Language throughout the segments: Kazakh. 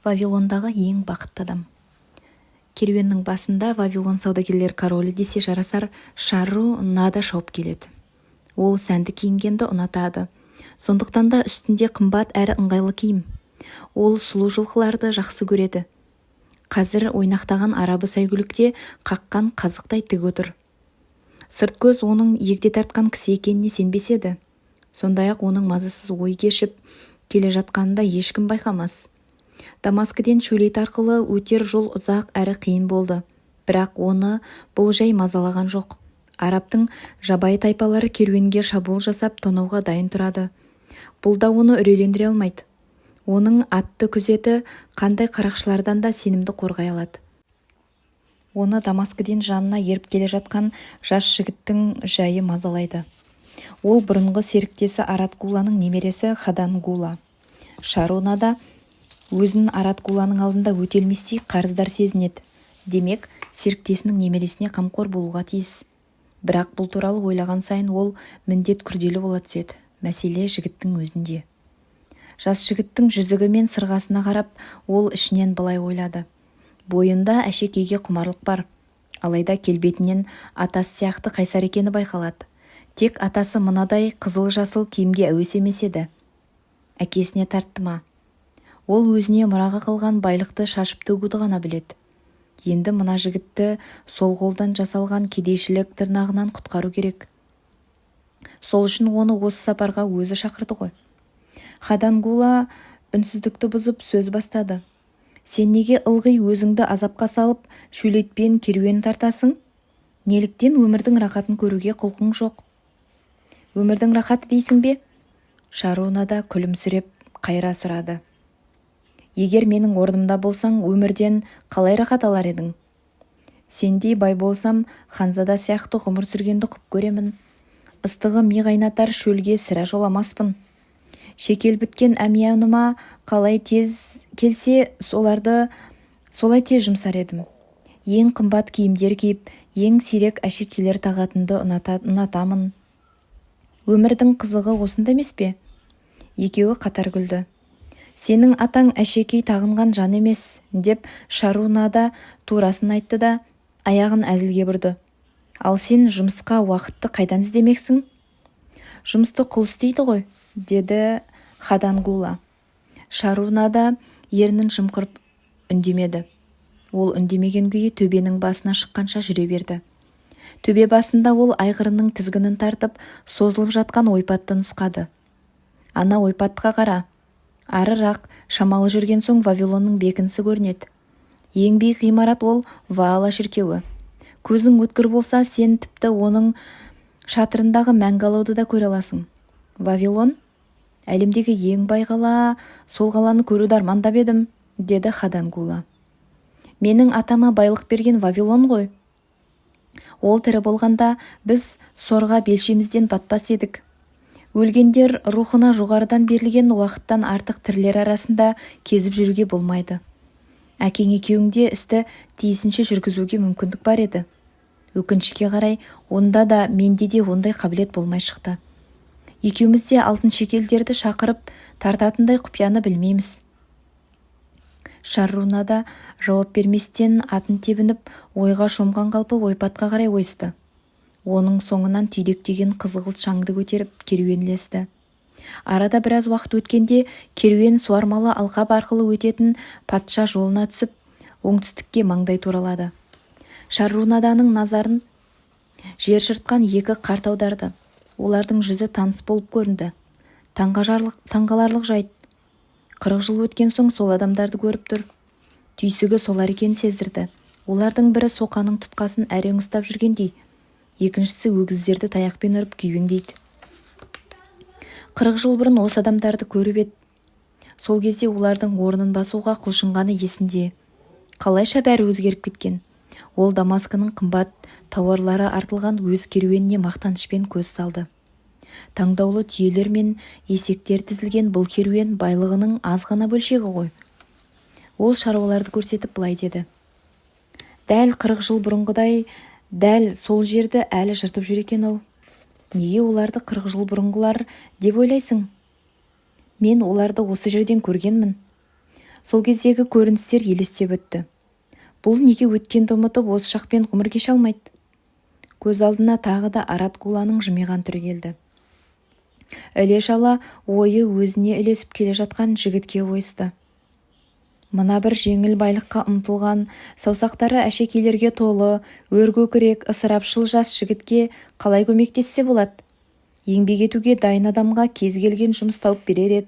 Вавилондағы ең бақытты адам. Керуеннің басында Вавилон саудагерлер королі десе жарасар Шарру-нада шауып келеді. Ол сәнді киінгенді ұнатады. Сондықтан да үстінде қымбат әрі ыңғайлы киім. Ол сұлу жылқыларды жақсы көреді. Қазір ойнақтаған арабы сәйгүлікте қаққан қазықтай тік отыр. Сырт көз оның егде тартқан кісі екеніне сенбес еді. Сондай-ақ оның мазасыз ой кешіп келе жатқанында ешкім байқамас. Дамаскіден шөлейт арқылы өтер жол ұзақ әрі қиын болды. Бірақ оны бұл жай мазалаған жоқ. Арабтың жабайы тайпалары керуенге шабуыл жасап тонауға дайын тұрады. Бұл да оны үрейлендіре алмайды. Оның атты күзеті қандай қарақшылардан да сенімді қорғай алады. Оны Дамаскіден жанына еріп келе жатқан жас жігіттің жайы мазалайды. Ол бұрынғы серіктесі Арат-Гуланың немересі Хадан-Гула. Шарру-нада өзін Арат-Гуланың алдында өтелместей қарыздар сезінеді. Демек, серіктесінің немересіне қамқор болуға тиіс. Бірақ бұл туралы ойлаған сайын ол міндет күрделі бола түседі. Мәселе жігіттің өзінде. Жас жігіттің жүзігі мен сырғасына қарап, ол ішінен былай ойлады. Бойында әшекейге құмарлық бар. Алайда келбетінен атасы сияқты қайсар екені байқалады. Тек атасы мынадай қызыл-жасыл киімге әуес емес еді. Әкесіне тартты ма? Ол өзіне мұраға қалған байлықты шашып төгуді ғана біледі. Енді мына жігітті сол қолдан жасалған кедейшілік тырнағынан құтқару керек. Сол үшін оны осы сапарға өзі шақырды ғой. Хадан-Гула үнсіздікті бұзып сөз бастады. Сен неге ылғи өзіңді азапқа салып, шөлейтпен керуен тартасың? Неліктен өмірдің рақатын көруге құлқың жоқ? Өмірдің рақаты дейсің бе? Шарру-нада күлімсіреп қайыра сұрады. Егер менің орнымда болсаң, өмірден қалай рақат алар едің? Сендей бай болсам, ханзада сияқты ғұмыр сүргенді құп көремін. Ыстығы ми қайнатар шөлге сірә жоламаспын. Шекел біткен әмияныма қалай тез келсе, солай тез жұмсар едім. Ең қымбат киімдер киіп, ең сирек әшекейлер тағатынды ұнатамын. Өмірдің қызығы осында емес пе? Екеуі қатар күлді. Сенің атаң әшекей тағынған жан емес, деп Шарру-нада турасын айтты да, аяғын әзілге бұрды. Ал сен жұмысқа уақытты қайдан іздемексің? Жұмысты құл істейді ғой, деді Хадан-Гула. Шарру-нада ернін жымқырып үндемеді. Ол үндемеген күйі төбенің басына шыққанша жүре берді. Төбе басында ол айғырының тізгінін тартып, созылып жатқан ойпатты нұсқады. Ана ойпатқа қара. Арырақ шамалы жүрген соң Вавилонның бекінісі көрінеді. Ең биік ғимарат ол Ваала шіркеуі. Көзің өткір болса, сен тіпті оның шатырындағы мәңгі алауды да көре аласың. Вавилон? Әлемдегі ең бай қала, сол қаланы көруді армандап едім, деді Хадан-Гула. Менің атама байлық берген Вавилон ғой. Ол тірі болғанда біз сорға белшемізден батпас едік. Өлгендер рухына жоғарыдан берілген уақыттан артық тірілер арасында кезіп жүруге болмайды. Әкең екеуіңде істі тиісінше жүргізуге мүмкіндік бар еді. Өкінішке қарай, онда да менде де ондай қабілет болмай шықты. Екеуміз де алтын шекелдерді шақырып тартатындай құпияны білмейміз. Шарру-нада жауап берместен атын тебініп, ойға шомған қалпы ойпатқа қарай ойысты. Оның соңынан түйдектеген қызғылт шаңды көтеріп керуенлесті. Арада біраз уақыт өткенде керуен суармалы алқап арқылы өтетін патша жолына түсіп, оңтүстікке маңдай туралады. Шарру-наданың назарын жер жыртқан екі қарт аударды. Олардың жүзі таныс болып көрінді. Таңғаларлық жайт. 40 жыл өткен соң сол адамдарды көріп тұр. Түйсігі солар екенін сездірді. Олардың бірі соқаның тұтқасын әрең ұстап жүргендей, екіншісі өгіздерді таяқпен ұрып күйбеңдейді. 40 жыл бұрын осы адамдарды көріп еді. Сол кезде олардың орнын басуға құлшынғаны есінде. Қалайша бәрі өзгеріп кеткен. Ол Дамаскінің қымбат тауарлары артылған өз керуеніне мақтанышпен көз салды. Таңдаулы түйелер мен есектер тізілген бұл керуен байлығының аз ғана бөлшегі ғой. Ол шаруаларды көрсетіп былай деді. Дәл 40 жыл бұрынғыдай, дәл сол жерді әлі жыртып жүр екен-ау. Неге оларды 40 жыл бұрынғылар деп ойлайсың? Мен оларды осы жерден көргенмін. Сол кездегі көріністер елестеп өтті. Бұл неге өткенді ұмытып осы шақпен ғұмыр кеше алмайды? Көз алдына тағы да Арат Гуланың жымиған түрі келді. Іле-шала ойы өзіне ілесіп келе жатқан жігітке ойысты. Мына бір жеңіл байлыққа ұмтылған, саусақтары әшекейлерге толы, өркөкірек, ысырапшыл жас жігітке қалай көмектессе болады? Еңбек етуге дайын адамға кез келген жұмыс тауып берер еді.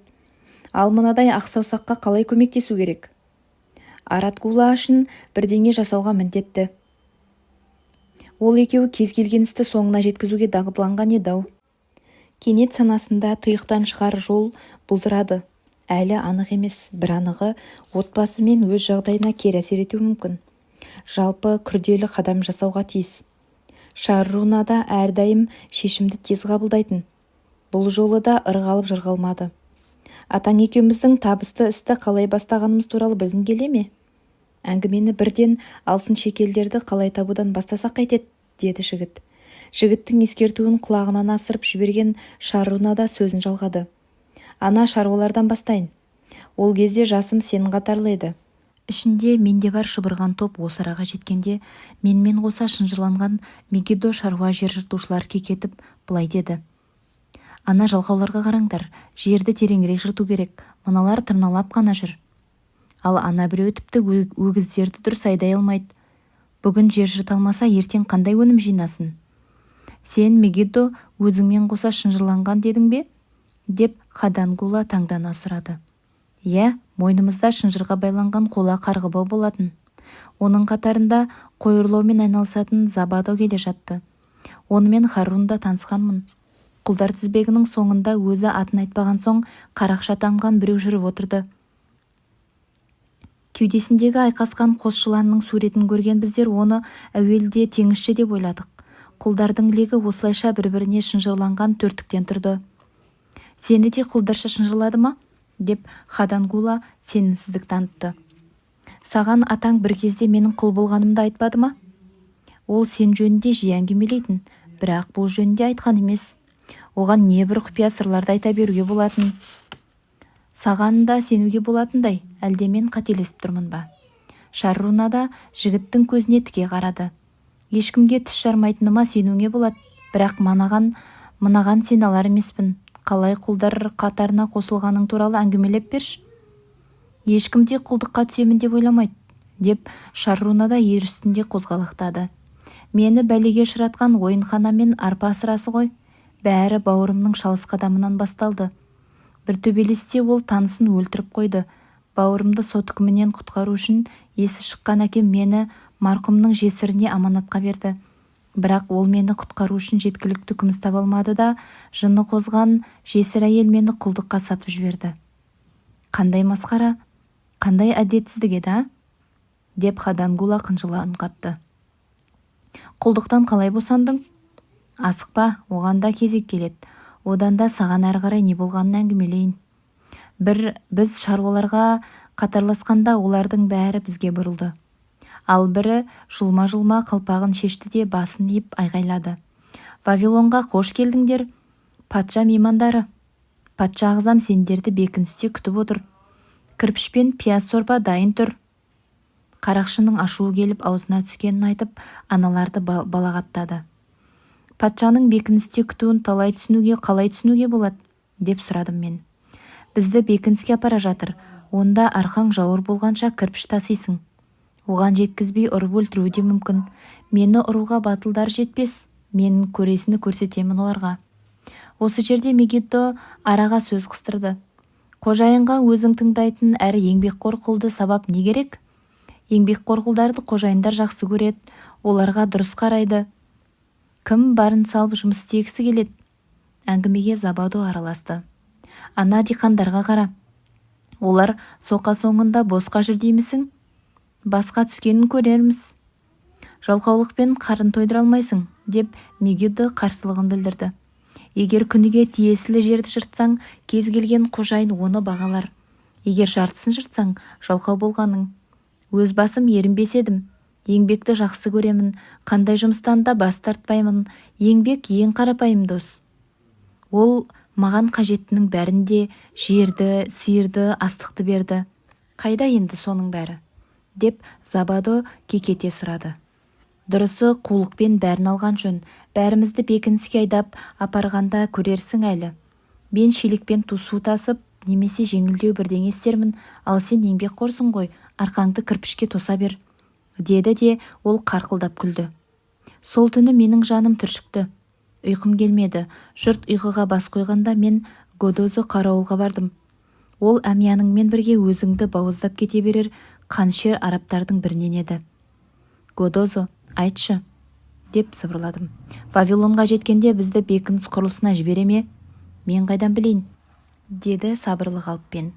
Ал мынадай ақ саусаққа қалай көмектесу керек? Арат Гула үшін бірдеңе жасауға міндетті. Ол екеуі кез келген істі соңына жеткізуге дағдыланған еді-ау. Кенет санасында тұйықтан шығар жол бұлдырады. Әлі анық емес, бір анығы отбасы мен өз жағдайына кері әсер етуі мүмкін. Жалпы күрделі қадам жасауға тиіс. Шарруна да әрдайым шешімді тез қабылдайтын. Бұл жолы да ырғалып жырғалмады. Атаң екеуміздің табысты істі қалай бастағанымыз туралы білгің келе ме? Әңгімені бірден алтын шекелдерді қалай табудан бастасақ қайтеді, деді жігіт. Жігіттің ескертуін құлағынан асырып жіберген Шарруна да сөзін жалғады. Ана шаруалардан бастайын. Ол кезде жасым сенің қатарлы еді. Ішінде менде бар шұбырған топ осы араға жеткенде менімен қоса шынжырланған Мегидо шаруа жер жыртушылар кекетіп былай деді. Ана жалқауларға қараңдар, жерді тереңірек жырту керек, мыналар тырналап қана жүр. Ал ана біреу тіпті өгіздерді дұрыс айдай алмайды. Бүгін жер жырта алмаса, ертең қандай өнім жинасын? Сен, Мегидо, өзіңмен қоса шынжырланған дедің бе? Деп Хадан Гула таңдана сұрады. Иә, мойнымызда шынжырға байланған қола қарғыбау болатын. Оның қатарында қой ұрлаумен айналысатын Забадо келе жатты. Онымен Харунда танысқанмын. Құлдар тізбегінің соңында өзі атын айтпаған соң қарақша таңған біреу жүріп отырды. Кеудесіндегі айқасқан қос жыланның суретін көрген біздер оны әуелде теңізші деп ойладық. Құлдардың легі осылайша бір-біріне шынжырланған төрттіктен тұрды. Сені де құлдарша шынжырлады ма? Деп Хадан Гула сенімсіздік танытты. Саған атаң бір кезде менің құл болғанымды айтпады ма? Ол сен жөнінде жиі әңгімелейтін, бірақ бұл жөнінде айтқан емес. Оған небір құпия сырларды айта беруге болатын. Саған да сенуге болатындай, әлде мен қателесіп тұрмын ба? Шарруна да жігіттің көзіне тіке қарады. Ешкімге тіс жармайтыныма сенуге болады, бірақ мынаған сен алар емеспін. Қалай құлдар қатарына қосылғаның туралы әңгімелеп берші. Ешкім де құлдыққа түсемін деп ойламайды, деп Шарруна да ер үстінде қозғалақтады. Мені бәлеге ұшыратқан ойынхана мен арпа асырасы ғой. Бәрі бауырымның шалыс қадамынан басталды. Бір төбелесте ол танысын өлтіріп қойды. Бауырымды сот үкімінен құтқару үшін есі шыққан әкем мені марқұмның жесіріне аманатқа берді. Бірақ ол мені құтқару үшін жеткілікті күміс таба алмады да, жыны қозған жесір әйел мені құлдыққа сатып жіберді. Қандай масқара, қандай әдетсіздік еді, деп Хадан Гула қынжыла қатты. Құлдықтан қалай босандың? Асықпа, оған да кезек келеді. Одан да саған әрі қарай не болғанын әңгімелейін. Біз шаруаларға қатарласқанда олардың бәрі бізге бұрылды. Ал бірі жұлма-жұлма қалпағын шешті де басын иіп айғайлады. Вавилонға қош келдіңдер, патша меймандары. Патша ағзам сендерді бекіністе күтіп отыр. Кірпішпен пияз сорпа дайын тұр. Қарақшының ашуы келіп аузына түскенін айтып, аналарды балағаттады. Патшаның бекіністе күтуін қалай түсінуге болады, деп сұрадым мен. Бізді бекініске апара жатыр, онда арқаң жауыр болғанша кірпіш тасисың. Оған жеткізбей ұрып өлтіруі де мүмкін. Мені ұруға батылдар жетпес, менің көресіні көрсетемін оларға. Осы жерде Мегидо араға сөз қыстырды. Қожайынға өзің тыңдайтын әрі еңбекқор құлды сабап не керек? Еңбекқор құлдарды қожайындар жақсы көреді, оларға дұрыс қарайды. Кім барын салып жұмыс істегісі келеді? Әңгімеге Забадо араласты. Ана диқандарға қара. Олар соқа соңында босқа жүр деймісің? Басқа түскенін көрерміз. Жалқаулықпен қарын тойдыра алмайсың, деп Мегидо қарсылығын білдірді. Егер күніге тиесілі жерді жыртсаң, кез келген қожайын оны бағалар. Егер жартысын жыртсаң, жалқау болғаның. Өз басым ерінбес едім. Еңбекті жақсы көремін, қандай жұмыстан да бас тартпаймын. Еңбек ең қарапайым дос. Ол маған қажеттінің бәрінде жерді, сиырды, астықты берді. Қайда енді соның бәрі? Деп Забадо кекете сұрады. Дұрысы қулықпен бәрін алған жөн. Бәрімізді бекініске айдап апарғанда көрерсің әлі. Мен шелекпен су тасып, немесе жеңілдеу бірдеңе істермін, ал сен еңбекқорсың ғой, арқаңды кірпішке тоса бер, деді де ол қарқылдап күлді. Сол түні менің жаным түршікті. Ұйқым келмеді. Жұрт ұйқыға бас қойғанда мен Годозо қарауылға бардым. Ол әмияныңмен бірге өзіңді бауыздап кете берер қаншер арабтардың бірінен еді. Годозо, айтшы, деп сыбырладым. Вавилонға жеткенде бізді бекініс құрылысына жібере ме? Мен қайдан білейін? Деді сабырлы қалыппен.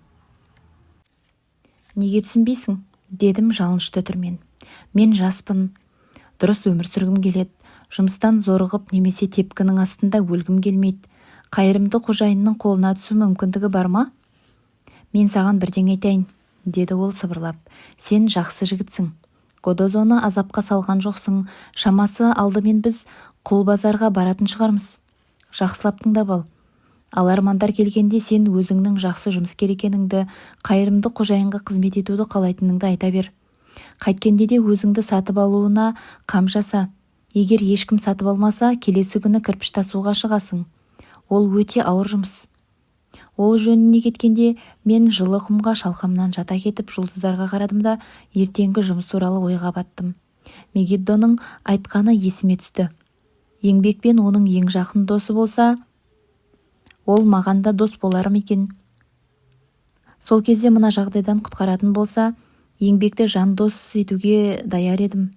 Неге түсінбейсің? Дедім жалынышты түрмен. Мен жаспын. Дұрыс өмір сүргім келеді. Жұмыстан зорығып немесе тепкінің астында өлгім келмейді. Қайырымды қожайынның қолына түсу мүмкіндігі бар ма? Мен саған бірдеңе айтайын, деді ол сыбырлап. Сен жақсы жігітсің. Годозоны азапқа салған жоқсың. Шамасы алдымен біз құл базарға баратын шығармыз. Жақсылап тыңдап ал. Алармандар келгенде сен өзіңнің жақсы жұмыскер екеніңді, қайырымды қожайынға қызмет етуді қалайтыныңды айта бер. Қайткенде де өзіңді сатып алуына қам жаса. Егер ешкім сатып алмаса, келесі күні кірпіш тасуға шығасың. Ол өте ауыр жұмыс. Ол жөніне кеткенде мен жылы құмға шалқамнан жата кетіп жұлдыздарға қарадым да ертеңгі жұмыс туралы ойға баттым. Мегиддоның айтқаны есіме түсті. Еңбекпен оның ең жақын досы болса, ол маған да дос болар ма екен? Сол кезде мына жағдайдан құтқаратын болса, еңбекті жан дос етуге даяр едім.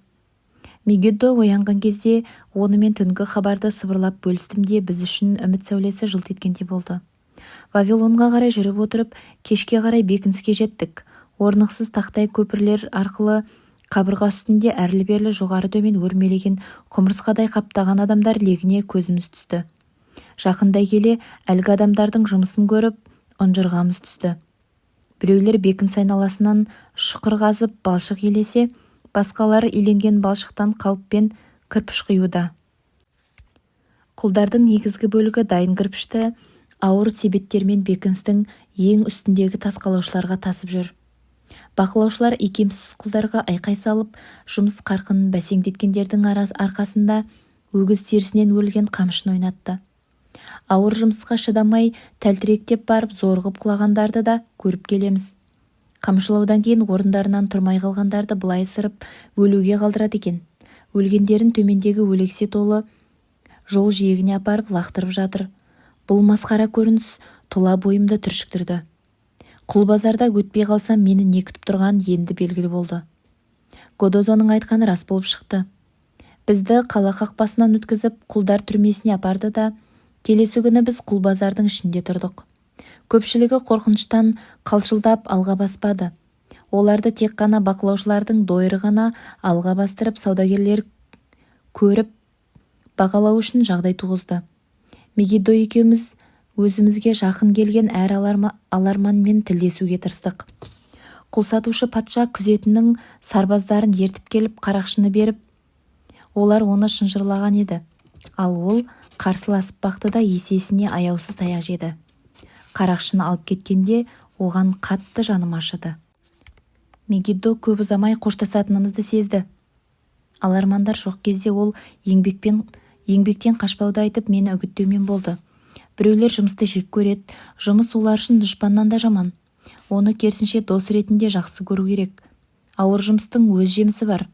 Мегиддо оянған кезде онымен түнгі хабарды сыбырлап бөлістім де біз үшін үміт сәулесі жылт еткендей болды. Вавилонға қарай жүріп отырып, кешке қарай бекініске жеттік. Орнықсыз тақтай көпірлер арқылы қабырға үстінде әрлі-берлі жоғары-төмен өрмелеген құмырсқадай қаптаған адамдар легіне көзіміз түсті. Жақындай келе, әлгі адамдардың жұмысын көріп, ұнжырғамыз түсті. Біреулер бекініс айналасынан шұқыр қазып балшық елесе, басқалары иленген балшықтан қалыппен кірпіш құюда. Құлдардың негізгі бөлігі дайын кірпішті ауыр себеттермен бекіністің ең үстіндегі тасқалаушыларға тасып жүр. Бақылаушылар икемсіз құлдарға айқай салып, жұмыс қарқынын бәсеңдеткендердің арқасында өгіз терісінен өрілген қамшын ойнатты. Ауыр жұмысқа шыдамай тәлтіректеп барып зорғып құлағандарды да көріп келеміз. Қамшылаудан кейін орындарынан тұрмай қалғандарды былай сырып өлуге қалдырады екен. Өлгендерін төмендегі өлексе толы жол жиегіне апарып лақтырып жатыр. Бұл масқара көрініс тұла бойымды түршіктірді. Құл базарда өтпей қалсам мені не күтіп тұрған енді белгілі болды. Годозоның айтқаны рас болып шықты. Бізді қала қақпасынан өткізіп құлдар түрмесіне апарды да, келесі күні біз құл базардың ішінде тұрдық. Көпшілігі қорқыныштан қалшылдап алға баспады. Оларды тек қана бақылаушылардың дойыры ғана алға бастырып, саудагерлер көріп бағалау үшін жағдай туғызды. Мегиддо екеуміз өзімізге жақын келген әр аларманмен тілдесуге тырыстық. Құл сатушы патша күзетінің сарбаздарын ертіп келіп қарақшыны беріп, олар оны шынжырлаған еді. Ал ол қарсыласып бақты да есесіне аяусыз таяқ жеді. Қарақшыны алып кеткенде оған қатты жаным ашыды. Мегиддо көп ұзамай қоштасатынымызды сезді. Алармандар жоқ кезде ол еңбектен қашпауды айтып мені үгіттеумен болды. Біреулер жұмысты жек көреді, жұмыс олар үшін дұшпаннан да жаман. Оны керісінше дос ретінде жақсы көру керек. Ауыр жұмыстың өз жемісі бар.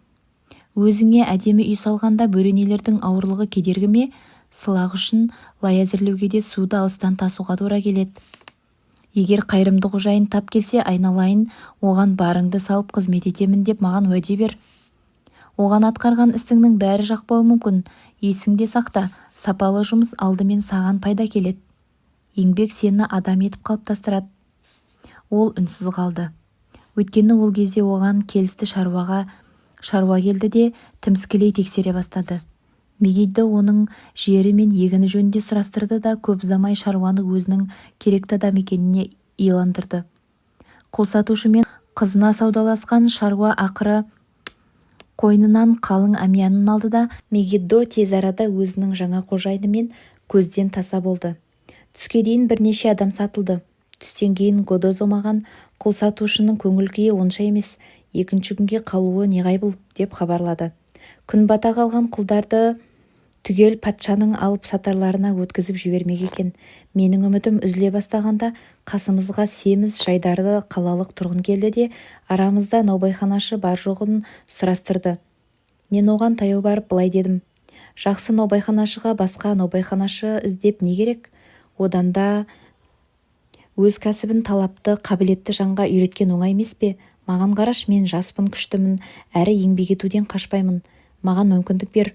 Өзіңе әдемі үй салғанда бөренелердің ауырлығы кедергі ме, сылақ үшін лай әзірлеуге де суды алыстан тасуға тура келеді. Егер қайырымды қожайын тап келсе, айналайын, оған барыңды салып қызмет етемін деп маған уәде бер. Оған атқарған ісіңнің бәрі жақпауы мүмкін. Есіңде сақта, сапалы жұмыс алдымен саған пайда келеді. Еңбек сені адам етіп қалыптастырады. Ол үнсіз қалды. Өйткені ол кезде оған келісті шаруа келді де тіміскілей тексере бастады. Мегиддо оның жері мен егіні жөнінде сұрастырды да көп ұзамай шаруаны өзінің керекті адам екеніне иландырды. Құл сатушы мен қызына саудаласқан шаруа ақыры қойнынан қалың әмиянын алды да Мегиддо тез арада өзінің жаңа қожайынымен көзден таса болды. Түске дейін бірнеше адам сатылды. Түстен кейін Годозо маған құл сатушының көңіл күйі онша емес, екінші күнге қалуы неғайбыл деп хабарлады. Күн бата қалған құлдарды түгел патшаның алып сатарларына өткізіп жібермек екен. Менің үмітім үзіле бастағанда қасымызға семіз жайдарды қалалық тұрғын келді де арамызда наубайханашы бар жоғын сұрастырды. Мен оған таяу барып былай дедім: жақсы наубайханашыға басқа наубайханашы іздеп не керек? Одан да өз кәсібін талапты, қабілетті жанға үйреткен оңай емес пе? Маған қараш, мен жаспын, күштімін, әрі еңбек етуден қашпаймын. Маған мүмкіндік бер.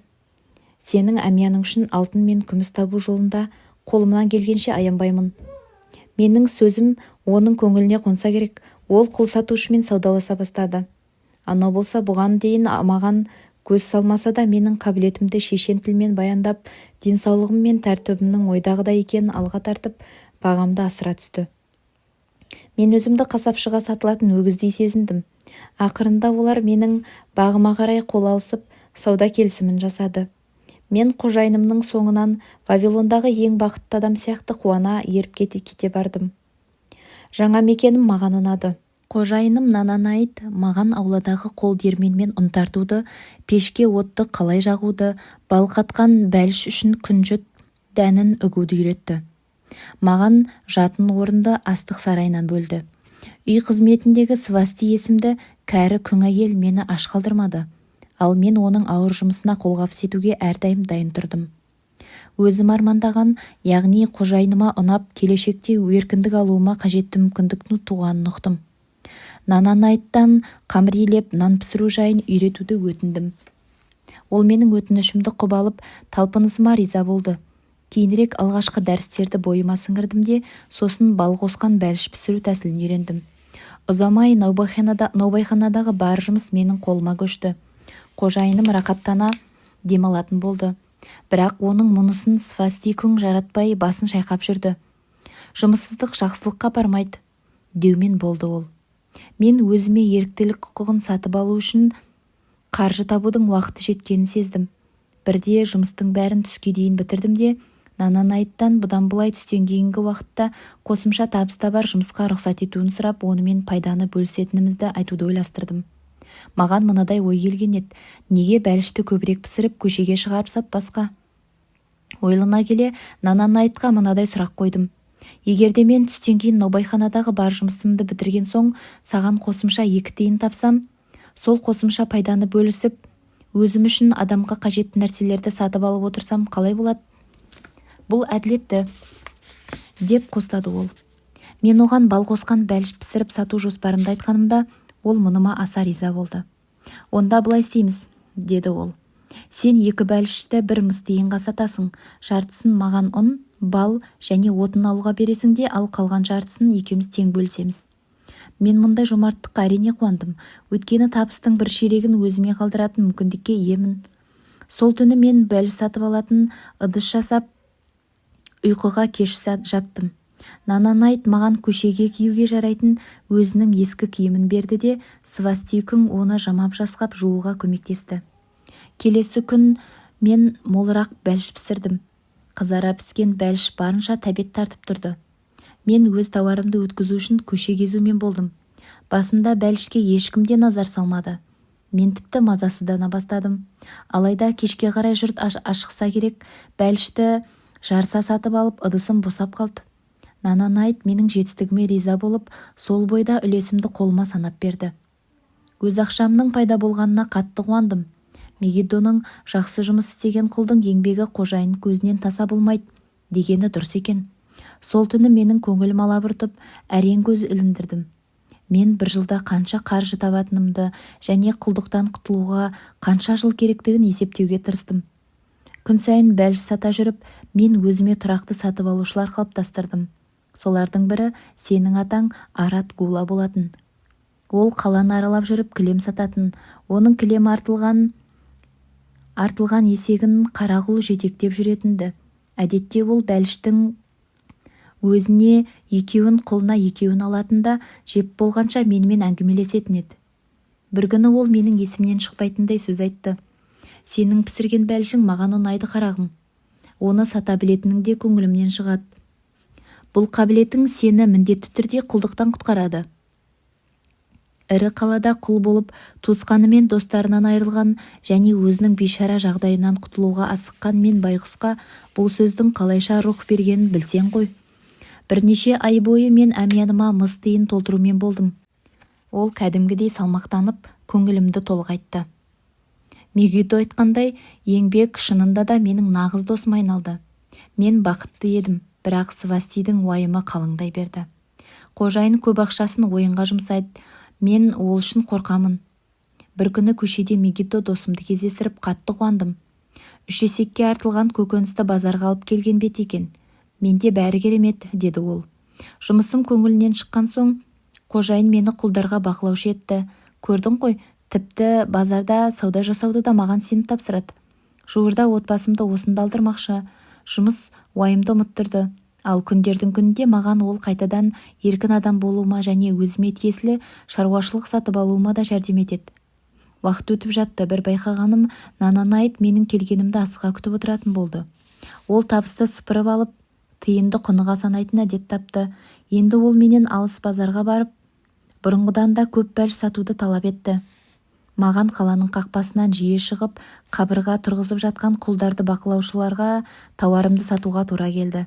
Сенің әмияның үшін алтын мен күміс табу жолында қолымнан келгенше аянбаймын. Менің сөзім оның көңіліне қонса керек. Ол құл сатушымен саудаласа бастады. Анау болса бұған дейін маған көз салмаса да менің қабілетімді шешен тілмен баяндап, денсаулығым мен тәртібімнің ойдағыдай екенін алға тартып, бағамды асыра түсті. Мен өзімді қасапшыға сатылатын өгіздей сезіндім. Ақырында олар менің бағыма қарай қол алысып, сауда келісімін жасады. Мен қожайынымның соңынан Вавилондағы ең бақытты адам сияқты қуана еріп кете бардым. Жаңа мекенім маған ұнады. Қожайыным Нананайт маған ауладағы қол диірменмен ұн тартуды, пешке отты қалай жағуды, бал қатқан бәліш үшін күнжіт дәнін үгуді үйретті. Маған жатын орынды астық сарайынан бөлді. Үй қызметіндегі Свасти есімді кәрі күң әйел мені аш қалдырмады. Ал мен оның ауыр жұмысына қолғабыс етуге әрдайым дайын тұрдым. Өзім армандаған, яғни қожайыныма ұнап, келешекте еркіндік алуыма қажетті мүмкіндіктің туғанын ұқтым. Нананайттан қамырлеп нан пісіру жайын үйретуді өтіндім. Ол менің өтінішімді құп алып, талпынысыма риза болды. Кейінірек алғашқы дәрістерді бойыма сіңірдім де, сосын бал қосқан бәліш пісіру тәсілін үйрендім. Ұзамай наубайханадағы бар жұмыс менің қолыма көшті. Қожайыным рақаттана демалатын болды. Бірақ оның мұнысын Свасти күң жаратпай басын шайқап жүрді. Жұмыссыздық жақсылыққа бармайды деумен болды ол. Мен өзіме еріктілік құқығын сатып алу үшін қаржы табудың уақыты жеткенін сездім. Бірде жұмыстың бәрін түске дейін бітірдім де, Нананайттан бұдан былай түстен кейінгі уақытта қосымша табыста бар жұмысқа рұқсат етуін сұрап, онымен пайданы бөлісетінімізді айтуды ойластырдым. Маған мынадай ой келген еді: неге бәлішті көбірек пісіріп көшеге шығарып сатпасқа? Ойлана келе Нананайтқа мынадай сұрақ қойдым: егерде мен түстен кейін наубайханадағы бар жұмысымды бітірген соң саған қосымша 2 тиын тапсам, сол қосымша пайданы бөлісіп, өзім үшін адамға қажетті нәрселерді сатып алып отырсам қалай болады? Бұл әділетті, деп қостады ол. Мен оған бал қосқан бәліш пісіріп сату жоспарымды айтқанымда, ол мұныма аса риза болды. Онда былай істейміз, деді ол. Сен 2 бәлішті 1 мыс тиынға сатасың, жартысын маған ұн, бал және отын алуға бересің де, ал қалған жартысын екеуміз тең бөлісеміз. Мен мұндай жомарттыққа әрине қуандым, өйткені табыстың бір ширегін өзіме қалдыратын мүмкіндікке иемін. Сол түні мен бәліш сатып алатын ыдыс жасап, ұйқыға кеш жаттым. Нананайт маған көшеге киюге жарайтын өзінің ескі киімін берді де, Свасти күң оны жамап жасқап жууға көмектесті. Келесі күн мен молырақ бәліш пісірдім. Қызара піскен бәліш барынша тәбет тартып тұрды. Мен өз тауарымды өткізу үшін көше кезумен болдым. Басында бәлішке ешкім де назар салмады. Мен тіпті мазасыздана бастадым. Алайда кешке қарай жұрт ашықса керек, бәлішті жарса сатып алып, ыдысым босап қалды. Нананайт менің жетістігіме риза болып, сол бойда үлесімді қолыма санап берді. Өз ақшамның пайда болғанына қатты қуандым. Мегиддоның жақсы жұмыс істеген құлдың еңбегі қожайын көзінен таса болмайды дегені дұрыс екен. Сол түні менің көңілім алабұртып, әрең көз іліндірдім. Мен 1 жылда қанша қаржы табатынымды және құлдықтан құтылуға қанша жыл керектігін есептеуге тырыстым. Күн сайын бәліш сата жүріп, мен өзіме тұрақты сатып алушылар қалыптастырдым. Солардың бірі сенің атаң Арат Гула болатын. Ол қаланы аралап жүріп кілем сататын. Оның кілем артылған есегін қарағұл жетектеп жүретінді. Әдетте ол бәліштің өзіне 2-ін, құлына 2-ін алатында, жеп болғанша менімен әңгімелесетін еді. Bir күні ол менің есімнен шықпайтындай сөз айтты. Сенің пісірген бәлішің маған ұнайды қарағым. Оны сата білетінің де көңілімнен шығады. Бұл қабілетің сені міндетті түрде құлдықтан құтқарады. ірі қалада құл болып туысқаны мен достарынан айырылған және өзінің бейшара жағдайынан құтылуға асыққан мен байғұсқа бұл сөздің қалайша рух бергенін білсең ғой. Бірнеше ай бойы мен әмияныма мыс тиын толтырумен болдым. Ол кәдімгідей салмақтанып, көңілімді толғайтты. Мегидо айтқандай, еңбек шынында да менің нағыз досым айналды. Мен бақытты едім, бірақ Свастидің уайымы қалыңдай берді. Қожайын көп ақшасын ойынға жұмсайды. Мен ол үшін қорқамын. Бір күні көшеде Мегидо досымды кездестіріп қатты қуандым. 3 есекке артылған көкөністі базарға алып келген бет екен. Менде бәрі керемет, деді ол. Жұмысым көңілінен шыққан соң, қожайын мені құлдарға бақылаушы етті. Көрдің ғой, тіпті базарда сауда жасауды да маған сеніп тапсырады. Жуырда отбасымды осында алдырмақшы. Жұмыс уайымды ұмыттырды. Ал күндердің күнінде маған ол қайтадан еркін адам болуыма және өзіме тиесілі шаруашылық сатып алуыма да жәрдем етеді. Уақыт өтіп жатты, бір байқағаным, Нананайт менің келгенімді асыға күтіп отыратын болды. Ол табысты сыпырып алып, тиынды құныға санайтын әдет тапты. Енді ол менен алыс базарға барып, бұрынғыдан да көп бәліш сатуды талап етті. Маған қаланың қақпасынан жиі шығып, қабырға тұрғызып жатқан құлдарды бақылаушыларға тауарымды сатуға тура келді.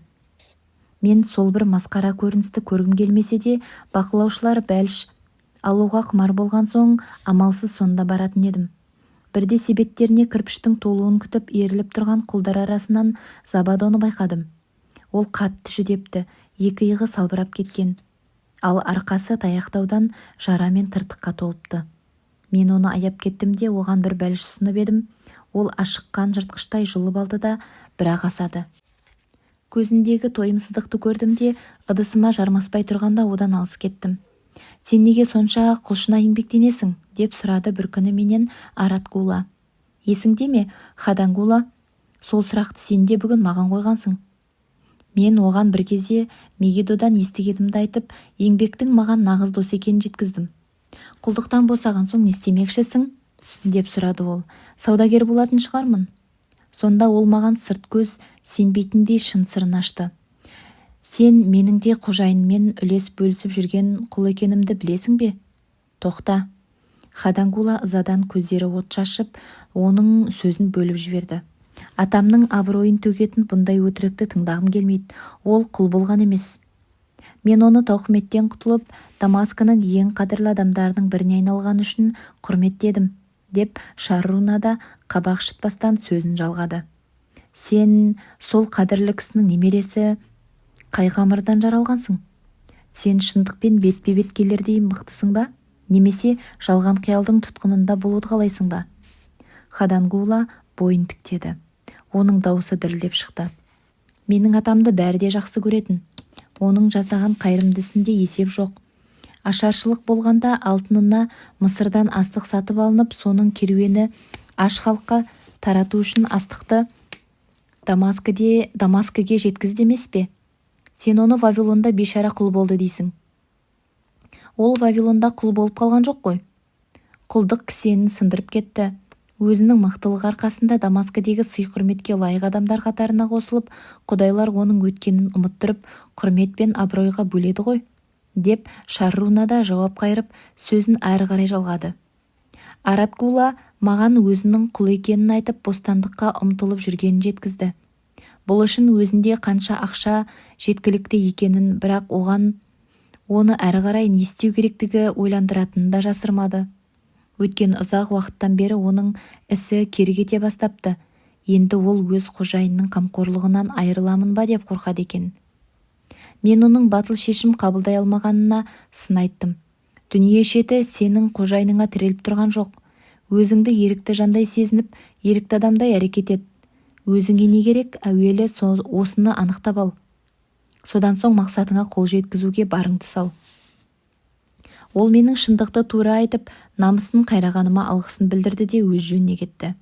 Мен сол бір масқара көріністі көргім келмесе де, бақылаушылар бәліш алуға құмар болған соң, амалсыз сонда баратын едім. Бірде себеттеріне кірпіштің толуын күтіп еріліп тұрған құлдар арасынан Забадоны байқадым. Ол қатты жүдепті, екі иығы салбырап кеткен. Ал арқасы таяқтаудан жара мен тыртыққа толыпты. Мен оны аяп кеттім де оған бір бәліш ұсынып едім. Ол ашыққан жыртқыштай жұлып алды да бірақ асады. Көзіндегі тойымсыздықты көрдім де, ыдысыма жармаспай тұрғанда одан алыс кеттім. Сен неге сонша құлшына еңбектенесің? Деп сұрады бір күні менен Аратгула. Есіңде ме, Хадангула? Сол сұрақты сен де бүгін маған қойғансың. Мен оған бір кезде Мегидодан естігенімді айтып, еңбектің маған нағыз дос екенін жеткіздім. Құлдықтан босаған соң не істемекшісің? Деп сұрады ол. Саудагер болатын шығармын. Сонда ол маған сырт көз сенбейтіндей шын сырын ашты. Сен менің де қожайынмен үлес бөлісіп жүрген құл екенімді білесің бе? Тоқта. Хадангула ызадан көздері от шашып, оның сөзін бөліп жіберді. Атамның абыройын төгетін бұндай өтірікті тыңдағым келмейді. Ол құл болған емес. Мен оны тауқыметтен құтылып, Дамаскының ең қадірлі адамдарының біріне айналған үшін құрметтедім, деп Шарруна да қабақ шытпастан сөзін жалғады. Сен сол қадірлі кісінің немересі Қайғамырдан жаралғансың. Сен шындықпен бетпе-бет келердей мықтысың ба? Немесе жалған қиялдың тұтқынында болуды қалайсың ба? Хадангула бойын тіктеді. Оның дауысы дірілдеп шықты. Менің атамды бәрі де жақсы көретін. Оның жасаған қайырымдысында есеп жоқ. Ашаршылық болғанда алтынына Мысырдан астық сатып алынып, соның керуені аш халыққа тарату үшін астықты Дамаскіге жеткізді емес пе? Сен оны Вавилонда бейшара құл болды дейсің. Ол Вавилонда құл болып қалған жоқ қой. Құлдық кісенін сындырып кетті. Өзінің мықтылығы арқасында Дамаскідегі сый-құрметке лайық адамдар қатарына қосылып, құдайлар оның өткенін ұмыттырып, құрмет пен абыройға бөледі ғой, деп Шарруна да жауап қайырып, сөзін әрі қарай жалғады. Аратгула маған өзінің құл екенін айтып, бостандыққа ұмтылып жүргенін жеткізді. Бұл үшін өзінде қанша ақша жеткілікті екенін, бірақ оны әрі қарай не істеу керектігі ойландыратынын да жасырмады. Өткен ұзақ уақыттан бері оның ісі кері кете бастапты. Енді ол өз қожайынның қамқорлығынан айырыламын ба деп қорқады екен. Мен оның батыл шешім қабылдай алмағанына сын айттым. Дүние шеті сенің қожайыныңа тіреліп тұрған жоқ. Өзіңді ерікті жандай сезініп, ерікті адамдай әрекет ет. Өзіңе не керек, әуелі осыны анықтап ал. Содан соң мақсатыңа қол жеткізуге барыңды сал. Ол менің шындықты тура айтып, намысын қайрағаныма алғысын білдірді де өз жөніне кетті.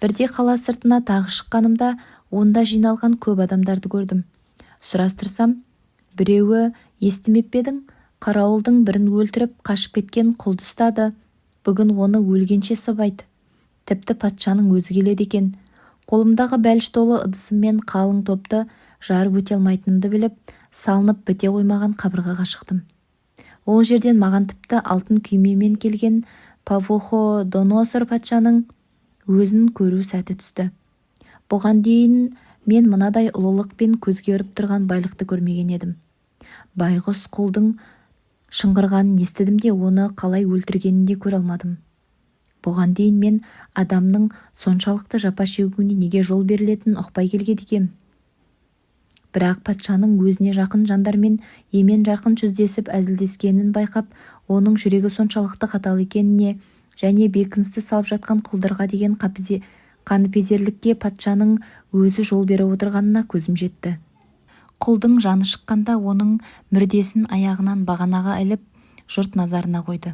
Бірде қала сыртына тағы шыққанымда, онда жиналған көп адамдарды көрдім. Сұрастырсам, біреуі естімеп пе едің, қарауылдың бірін өлтіріп қашып кеткен құлды ұстады. Бүгін оны өлгенше сыбайды. Тіпті патшаның өзі келеді екен. Қолымдағы бәліш толы ыдысыммен қалың топты жарып өте алмайтынымды біліп, салынып біте қоймаған қабырғаға шықтым. Ол жерден маған тіпті алтын күймемен келген Навуходоносор патшаның өзін көру сәті түсті. Бұған дейін мен мынадай ұлылықпен көзге ұрып тұрған байлықты көрмеген едім. Байғұс құлдың шыңғырғанын естідім де оны қалай өлтіргенін де көре алмадым. Бұған дейін мен адамның соншалықты жапа шегуіне неге жол берілетінін ұқпай келген екем. Бірақ патшаның өзіне жақын жандармен емен-жарқын жүздесіп әзілдескенін байқап, оның жүрегі соншалықты қатал екеніне және бекіністі салып жатқан құлдарға деген қаныпезерлікке патшаның өзі жол беріп отырғанына көзім жетті. Құлдың жаны шыққанда оның мүрдесін аяғынан бағанаға іліп жұрт назарына қойды.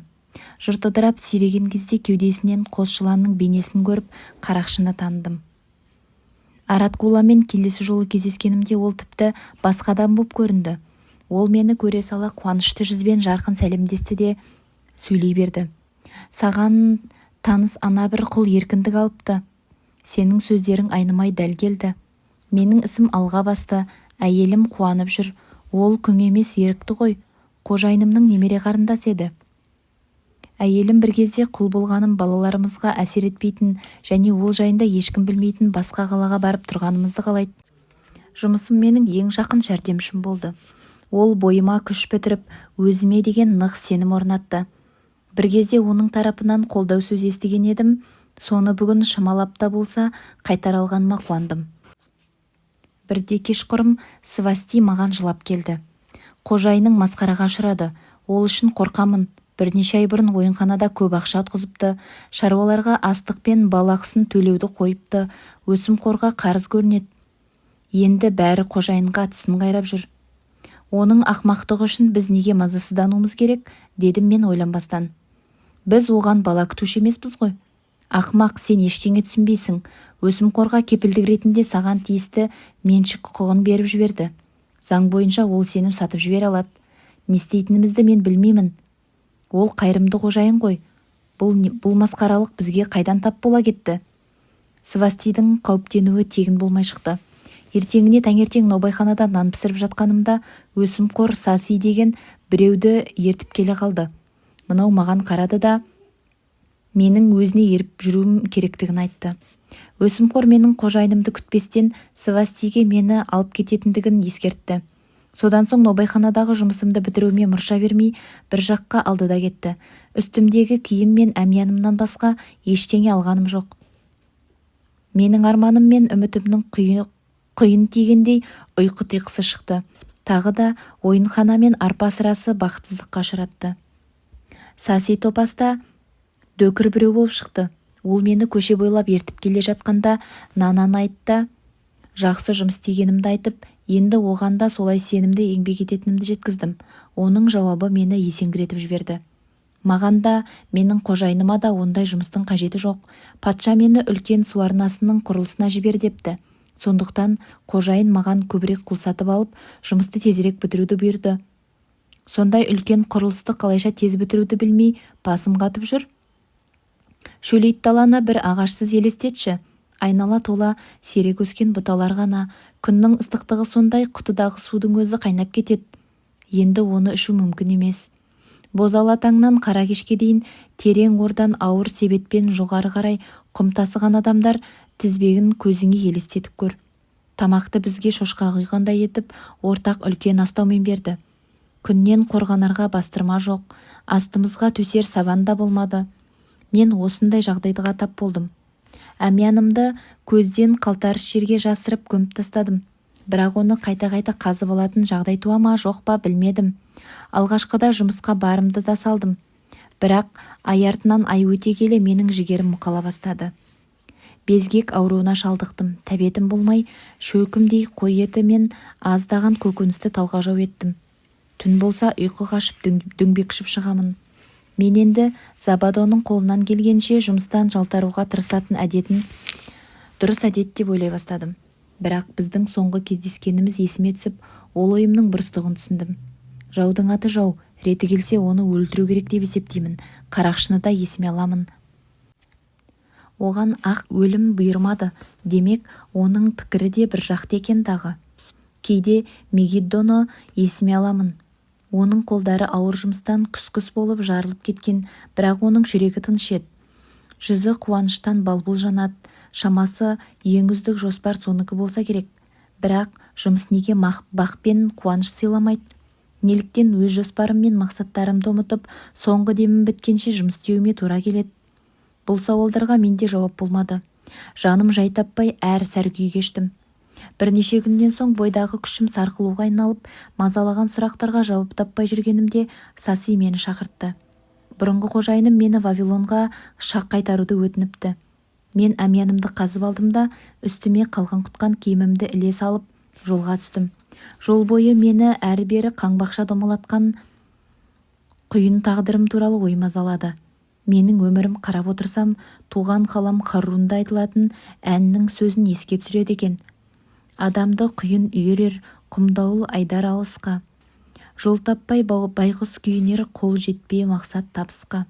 Жұрт ыдырап сиреген кезде кеудесінен қос жыланның бейнесін көріп қарақшыны таныдым. Араткуламен келесі жолы кездескенімде ол тіпті басқа адам боп көрінді. Ол мені көре сала қуанышты жүзбен жарқын сәлемдесті де сөйлей берді. Саған таныс ана бір құл еркіндік алыпты. Сенің сөздерің айнымай дәл келді. Менің ісім алға басты, әйелім қуанып жүр. Ол күң емес ерікті ғой. Қожайынымның немере қарындасы еді. Әйелім бір кезде құл болғаным балаларымызға әсер етпейтін және ол жайында ешкім білмейтін басқа қалаға барып тұрғанымызды қалайды. Жұмысым менің ең жақын жәрдемшім болды. Ол бойыма күш бітіріп, өзіме деген нық сенім орнатты. Бір кезде оның тарапынан қолдау сөз естіген едім, соны бүгін шамалап та болса қайтара алғаныма қуандым. Бірде кешқұрым Свасти маған жылап келді. Қожайының масқараға ұшырады. Ол үшін қорқамын. Бірнеше ай бұрын ойынханада көп ақша ұтқызыпты, шаруаларға астық пен бал ақысын төлеуді қойыпты, өсімқорға қарыз көрінеді. Енді бәрі қожайынға тісін қайрап жүр. Оның ақмақтығы үшін біз неге мазасыздануымыз керек, дедім мен ойланбастан. Біз оған бала күтуші емеспіз ғой. Ақмақ, сен ештеңе түсінбейсің. Өсімқорға кепілдік ретінде саған тиісті меншік құқығын беріп жіберді. Заң бойынша ол сені сатып жібере алады. Не істейтінімізді мен білмеймін. Ол қайырымды қожайын ғой. Бұл масқаралық бізге қайдан тап бола кетті? Свастидің қауіптенуі тегін болмай шықты. Ертеңіне таңертең наубайханада нан пісіріп жатқанымда өсімқор Саси деген біреуді ертіп келе қалды. Мынау маған қарады да менің өзіне еріп жүруім керектігін айтты. Өсімқор менің қожайынымды күтпестен Свастиге мені алып кететіндігін ескертті. Содан соң наубайханадағы жұмысымды бітіруіме мұрша бермей бір жаққа алды да кетті. Үстімдегі киім мен әмиянымнан басқа ештеңе алғаным жоқ. Менің арманым мен үмітімнің құйын тигендей ұйқы тұйқысы шықты. Тағы да ойынхана мен арпа сырасы бақытсыздыққа ұшыратты. Саси топаста дөкір біреу болып шықты. Ол мені көше бойлап ертіп келе жатқанда нанан айтты, жақсы жұмыс істегенімді айтып, енді оған да солай сенімді еңбек ететінімді жеткіздім. Оның жауабы мені есеңгіретіп жіберді. Маған да, менің қожайыныма да ондай жұмыстың қажеті жоқ. Патша мені үлкен су арнасының құрылысына жібер депті. Сондықтан қожайын маған көбірек құл сатып алып, жұмысты тезірек бітіруді бұйырды. Сондай үлкен құрылысты қалайша тез бітіруді білмей басым қатып жүр. Шөлейт даланы бір ағашсыз елестетші. Айнала тола сирек өскен бұталар ғана. Күннің ыстықтығы сондай, құтыдағы судың өзі қайнап кетеді. Енді оны ішу мүмкін емес. Бозала таңнан қара кешке дейін терең ордан ауыр себетпен жоғары қарай құм тасыған адамдар тізбегін көзіңе елестетіп көр. Тамақты бізге шошқа құйғандай етіп ортақ үлкен астаумен берді. Күннен қорғанарға бастырма жоқ, астымызға төсер сабан да болмады. Мен осындай жағдайға тап болдым. Әмиянымды көзден қалтарыс жерге жасырып көміп тастадым. Бірақ оны қайта-қайта қазып алатын жағдай туа ма жоқ па білмедім. Алғашқыда жұмысқа барымды да салдым. Бірақ ай артынан ай өте келе менің жігерім мұқала бастады. Безгек ауруына шалдықтым. Тәбетім болмай, шөкімдей қой еті мен аздаған көкөністі талғажау еттім. Түн болса ұйқы қашып дөңбекшіп шығамын. Мен енді Забадоның қолынан келгенше жұмыстан жалтаруға тырысатын әдетін дұрыс әдет деп ойлай бастадым. Бірақ біздің соңғы кездескеніміз есіме түсіп, ол ойымның бұрыстығын түсіндім. Жаудың аты жау, реті келсе оны өлтіру керек деп есептеймін. Қарақшыны да есіме аламын. Оған ақ өлім бұйырмады. Демек, оның пікірі де бір жақты екен дағы. Кейде Мегиддоны есіме аламын. Оның қолдары ауыр жұмыстан күс-күс болып жарылып кеткен, бірақ оның жүрегі тыныш еді. Жүзі қуаныштан балбұл жанады. Шамасы ең үздік жоспар соныкі болса керек. Бірақ жұмыс неге бақ пен қуаныш сыйламайды? Неліктен өз жоспарым мен мақсаттарымды ұмытып, соңғы демім біткенше жұмыс істеуіме тура келеді? Бұл сауалдарға менде жауап болмады. Жаным жай таппай әр сәр күй кештім. Бірнеше күннен соң бойдағы күшім сарқылуға айналып, мазалаған сұрақтарға жауап таппай жүргенімде Саси мені шақыртты. Бұрынғы қожайыным мені Вавилонға шақ қайтаруды өтініпті. Мен әмиянымды қазып алдым да, үстіме қалған құтқан киімімді іле салып, жолға түстім. Жол бойы мені әрі-бері қаңбақша домалатқан құйын тағдырым туралы ой мазалады. Менің өмірім қарап отырсам, туған қалам Харрунда айтылатын әннің сөзін еске түсіреді екен. Адамды құйын үйірер, құмдауыл айдар алысқа. Жол таппай байғұс күйінер, қол жетпей мақсат табысқа.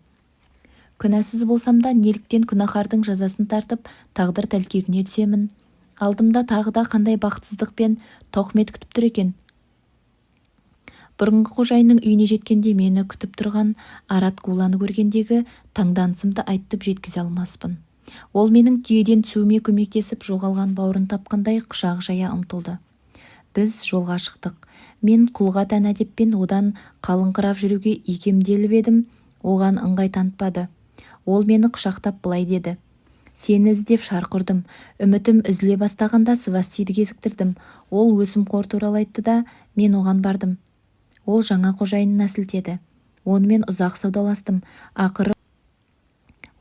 Күнәсіз болсам да, неліктен күнәһардың жазасын тартып, тағдыр тәлкегіне түсемін? Алдымда тағы да қандай бақытсыздық пен тоқмет күтіп тұр екен? Бұрынғы қожайынның үйіне жеткенде мені күтіп тұрған Арат Гуланы көргендегі таңданысымды айтып жеткізе алмаспын. Ол менің түйеден түсуіме көмектесіп, жоғалған бауырын тапқандай құшақ жая ұмтылды. Біз жолға шықтық. Мен құлға тән әдеппен одан қалыңқырап жүруге икемделіп едім, оған ыңғай танытпады. Ол мені құшақтап былай деді: «Сені іздеп шарқ ұрдым. Үмітім үзіле бастағанда Свастиді кезіктірдім. Ол өсімқор туралы айтты да, мен оған бардым. Ол жаңа қожайынына сілтеді. Онымен ұзақ саудаластым. Ақыры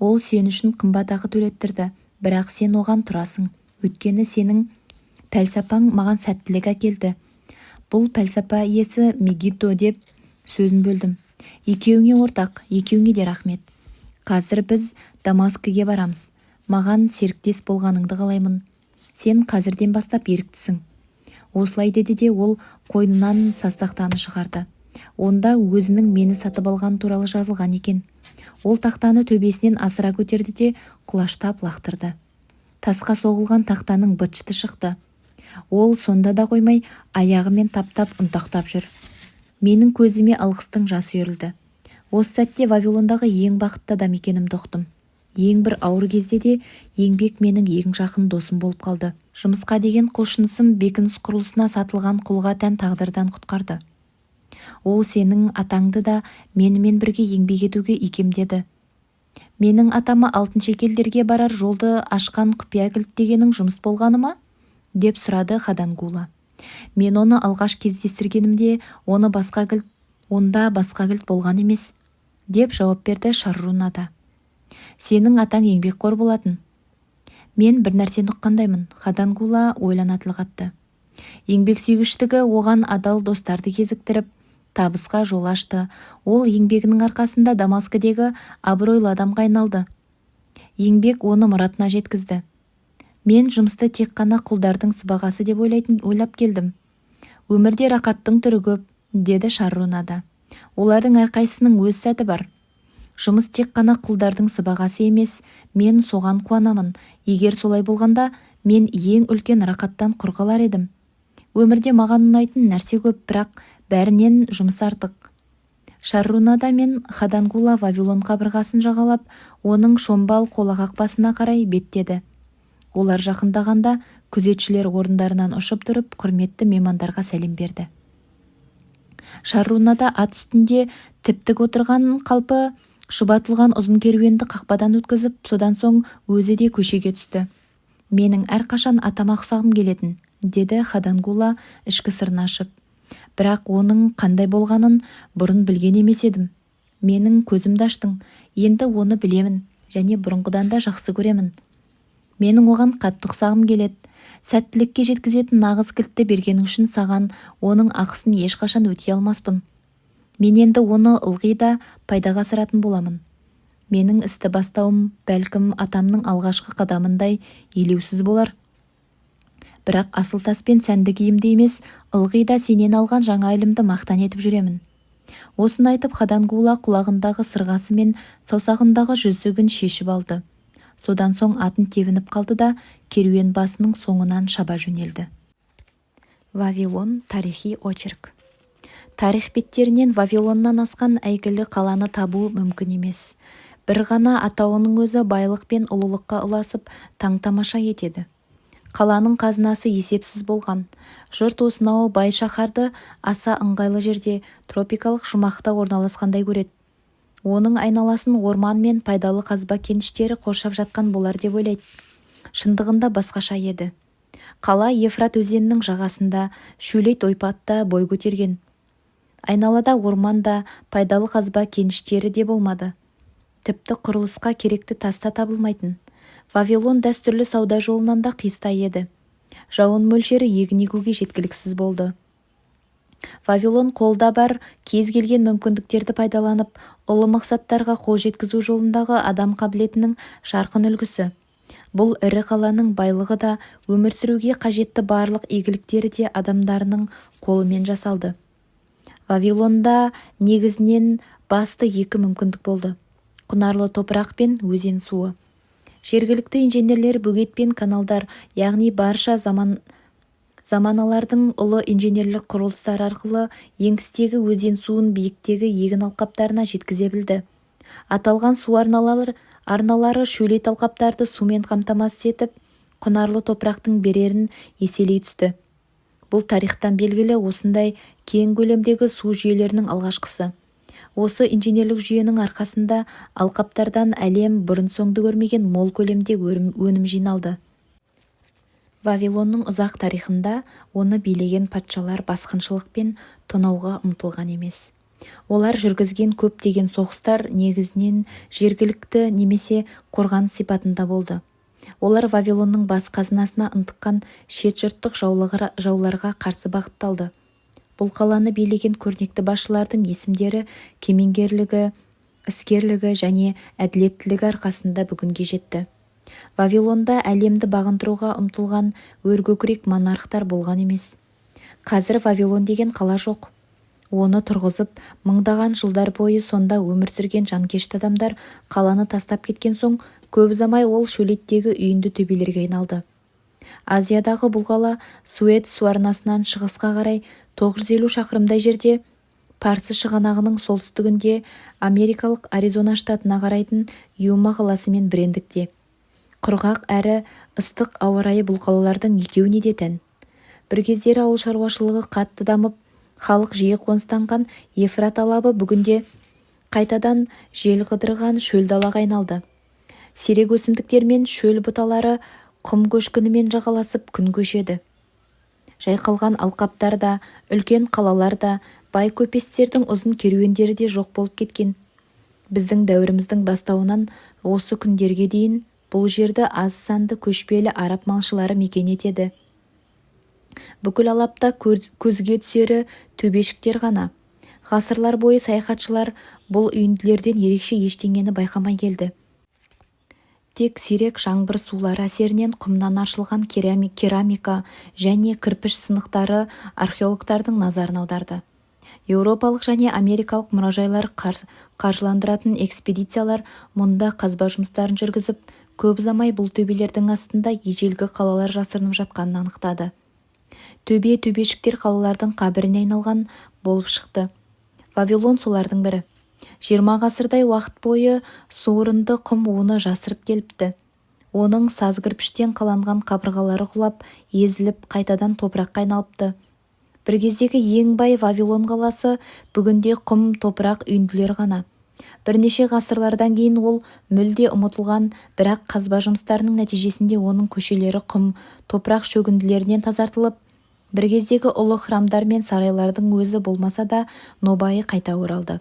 ол сен үшін қымбат ақы төлеттірді. Бірақ сен оған тұрасың. Өйткені сенің пәлсапаң маған сәттілік әкелді». Бұл пәлсапа иесі Мегиддо деп сөзін бөлдім. «Екеуіңе ортақ, екеуіңе де рахмет. Қазір біз Дамаскіге барамыз. Маған серіктес болғаныңды қалаймын. Сен қазірден бастап еріктісің». Осылай деді де ол қойнынан састақтаны шығарды. Онда өзінің мені сатып алған туралы жазылған екен. Ол тақтаны төбесінен асыра көтерді де құлаштап лақтырды. Тасқа соғылған тақтаның быт-шыты шықты. Ол сонда да қоймай, аяғымен таптап ұнтақтап жүр. Менің көзіме алғыстың жасы үйірілді. Осы сәтте Вавилондағы ең бақытты адам екенімді ұқтым. Ең бір ауыр кезде де еңбек менің ең жақын досым болып қалды. Жұмысқа деген құлшынысым бекініс құрылысына сатылған құлға тән тағдырдан құтқарды. Ол сенің атаңды да менімен бірге еңбек етуге икемдеді. Менің атама алтын шекелдерге барар жолды ашқан құпия кілт дегенің жұмыс болғаны ма? Деп сұрады Хадангула. Мен оны алғаш кездестіргенімде онда басқа кілт болған емес, деп жауап берді Шаррунада. Сенің атаң еңбекқор болатын. Мен бір нәрсені ұққандаймын. Хадангула ойлана тіл қатты. Еңбексүйгіштігі оған адал достарды кезіктіріп, табысқа жол ашты. Ол еңбегінің арқасында Дамаскідегі абыройлы адамға айналды. Еңбек оны мұратына жеткізді. Мен жұмысты тек қана құлдардың сыбағасы деп ойлап келдім. Өмірде рақаттың түрі көп, деді Шаррунада. Олардың әрқайсының өз сәті бар. Жұмыс тек қана құлдардың сыбағасы емес, мен соған қуанамын. Егер солай болғанда, мен ең үлкен рақаттан құр қалар едім. Өмірде маған ұнайтын нәрсе көп, бірақ бәрінен жұмыс артық. Шаррунада мен Хадангула Вавилон қабырғасын жағалап, оның шомбал қола қақпасына қарай беттеді. Олар жақындағанда күзетшілер орындарынан ұшып тұрып, құрметті меймандарға сәлем берді. Шаррунада ат үстінде тіптік отырған қалпы шұбатылған ұзын керуенді қақпадан өткізіп, содан соң өзі де көшеге түсті. Менің әрқашан атама ұқсағым келетін, деді Хадангула ішкі сырын ашып. Бірақ оның қандай болғанын бұрын білген емес едім. Менің көзімді аштың, енді оны білемін және бұрынғыдан да жақсы көремін. Менің оған қатты ұқсағым келеді. Сәттілікке жеткізетін нағыз кілтті бергенің үшін саған оның ақысын ешқашан өтей алмаспын. Мен енді оны ылғи да пайдаға асыратын боламын. Менің істі бастауым бәлкім атамның алғашқы қадамындай елеусіз болар. Бірақ асыл таспен сәнді киімді емес, ылғи да сенен алған жаңа ілімді мақтан етіп жүремін. Осыны айтып Хадангула құлағындағы сырғасы мен саусағындағы жүзігін шешіп алды. Содан соң атын тебініп қалды да керуен басының соңынан шаба жөнелді. Вавилон тарихи очерк. Тарих беттерінен Вавилоннан асқан әйгілі қаланы табу мүмкін емес. Бір ғана атауының өзі байлық пен ұлылыққа ұласып таң-тамаша етеді. Қаланың қазынасы есепсіз болған. Жұрт осынау бай шаһарды аса ыңғайлы жерде, тропикалық жұмақта орналасқандай көреді. Оның айналасын орман мен пайдалы қазба кеніштері қоршап жатқан болар деп ойлайды. Шындығында басқаша еді. Қала Ефрат өзенінің жағасында, шөлейт ойпатта бой көтерген. Айналада орманда пайдалы қазба кеніштері де болмады. Тіпті құрылысқа керекті таста табылмайтын. Вавилон дәстүрлі сауда жолынан да қиста еді. Жауын мөлшері егін егуге жеткіліксіз болды. Вавилон қолда бар кез келген мүмкіндіктерді пайдаланып, ұлы мақсаттарға қол жеткізу жолындағы адам қабілетінің жарқын үлгісі. Бұл ірі қаланың байлығы да, өмір сүруге қажетті барлық игіліктері де адамдарының қолымен жасалды. Вавилонда негізінен басты екі мүмкіндік болды: құнарлы топырақ пен өзен суы. Жергілікті инженерлер бөгет пен каналдар, яғни барша заманалардың ұлы инженерлік құрылыстар арқылы еңістегі өзен суын биіктегі егін алқаптарына жеткізе білді. Аталған су арналары шөлейт алқаптарды сумен қамтамасыз етіп, құнарлы топырақтың берерін еселей түсті. Бұл тарихтан белгілі осындай кең көлемдегі су жүйелерінің алғашқысы. Осы инженерлік жүйенің арқасында алқаптардан әлем бұрын-соңды көрмеген мол көлемде өнім жиналды. Вавилонның ұзақ тарихында оны билеген патшалар басқыншылық пен тонауға ұмтылған емес. Олар жүргізген көптеген соғыстар негізінен жергілікті немесе қорғаныс сипатында болды. Олар Вавилонның бас қазынасына ынтыққан шет жұрттық жауларға қарсы бағытталды. Бұл қаланы билеген көрнекті басшылардың есімдері кемеңгерлігі, іскерлігі және әділеттілігі арқасында бүгінге жетті. Вавилонда әлемді бағындыруға ұмтылған өркөкірек монархтар болған емес. Қазір Вавилон деген қала жоқ. Оны тұрғызып, мыңдаған жылдар бойы сонда өмір сүрген жанкешті адамдар қаланы тастап кеткен соң, көп ұзамай ол шөлейттегі үйінді төбелерге айналды. Азиядағы бұл қала Суэц су арнасынан шығысқа қарай 950 шақырымдай жерде, Парсы шығанағының солтүстігінде, америкалық Аризона штатына қарайтын Юма қаласымен бірендікте. Құрғақ әрі ыстық ауа райы бұл қалалардың екеуіне де тән. Бір кездері ауыл шаруашылығы қатты дамып, халық жиі қоныстанған Ефрат алабы бүгінде қайтадан жел қыдырған шөл далаға айналды. Сирек өсімдіктер мен шөл бұталары құм көшкінімен жағаласып күн көшеді. Жайқалған алқаптар да, үлкен қалалар да, бай көпестердің ұзын керуендері де жоқ болып кеткен. Біздің дәуіріміздің бастауынан осы күндерге дейін бұл жерді аз санды көшпелі араб малшылары мекен етеді. Бүкіл алапта көзге түсері төбешіктер ғана. Ғасырлар бойы саяхатшылар бұл үйінділерден ерекше ештеңені байқамай келді. Тек сирек жаңбыр сулары әсерінен құмнан аршылған керамика және кірпіш сынықтары археологтардың назарын аударды. Еуропалық және америкалық мұражайлар қаржыландыратын экспедициялар мұнда қазба жұмыстарын жүргізіп, көп ұзамай бұл төбелердің астында ежелгі қалалар жасырынып жатқанын анықтады. Төбешіктер қалалардың қабіріне айналған болып шықты. Вавилон солардың бірі. 20 ғасырдай уақыт бойы суырынды құм оны жасырып келіпті. Оның саз кірпіштен қаланған қабырғалары құлап, езіліп, қайтадан топыраққа айналыпты. Бір кездегі ең бай Вавилон қаласы бүгінде құм топырақ үйінділер ғана. Бірнеше ғасырлардан кейін ол мүлде ұмытылған, бірақ қазба жұмыстарының нәтижесінде оның көшелері құм топырақ шөгінділерінен тазартылып, бір кездегі ұлы храмдар мен сарайлардың өзі болмаса да нобайы қайта оралды.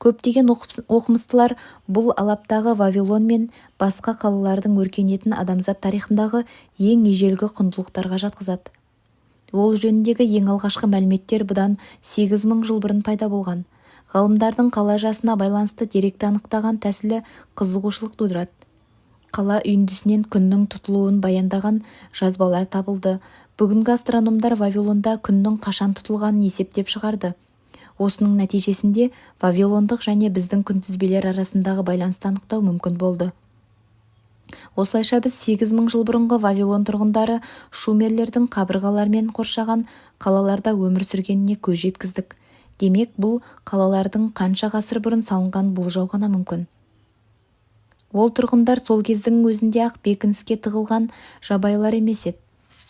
Көптеген оқымыстылар бұл алаптағы Вавилон мен басқа қалалардың өркениетін адамзат тарихындағы ең ежелгі құндылықтарға жатқызады. Ол жөніндегі ең алғашқы мәліметтер бұдан 8000 жыл бұрын пайда болған. Ғалымдардың қала жасына байланысты деректі анықтаған тәсілі қызығушылық тудырады. Қала үйіндісінен күннің тұтылуын баяндаған жазбалар табылды. Бүгінгі астрономдар Вавилонда күннің қашан тұтылғанын есептеп шығарды. Осының нәтижесінде Вавилондық және біздің күнтізбелер арасындағы байланысты анықтау мүмкін болды. Осылайша біз 8000 жыл бұрынғы Вавилон тұрғындары шумерлердің қабырғалармен қоршаған қалаларда өмір сүргеніне көз жеткіздік. Демек, бұл қалалардың қанша ғасыр бұрын салынған болжау ғана мүмкін. Ол тұрғындар сол кездің өзінде ақ бекініске тығылған жабайылар емес еді.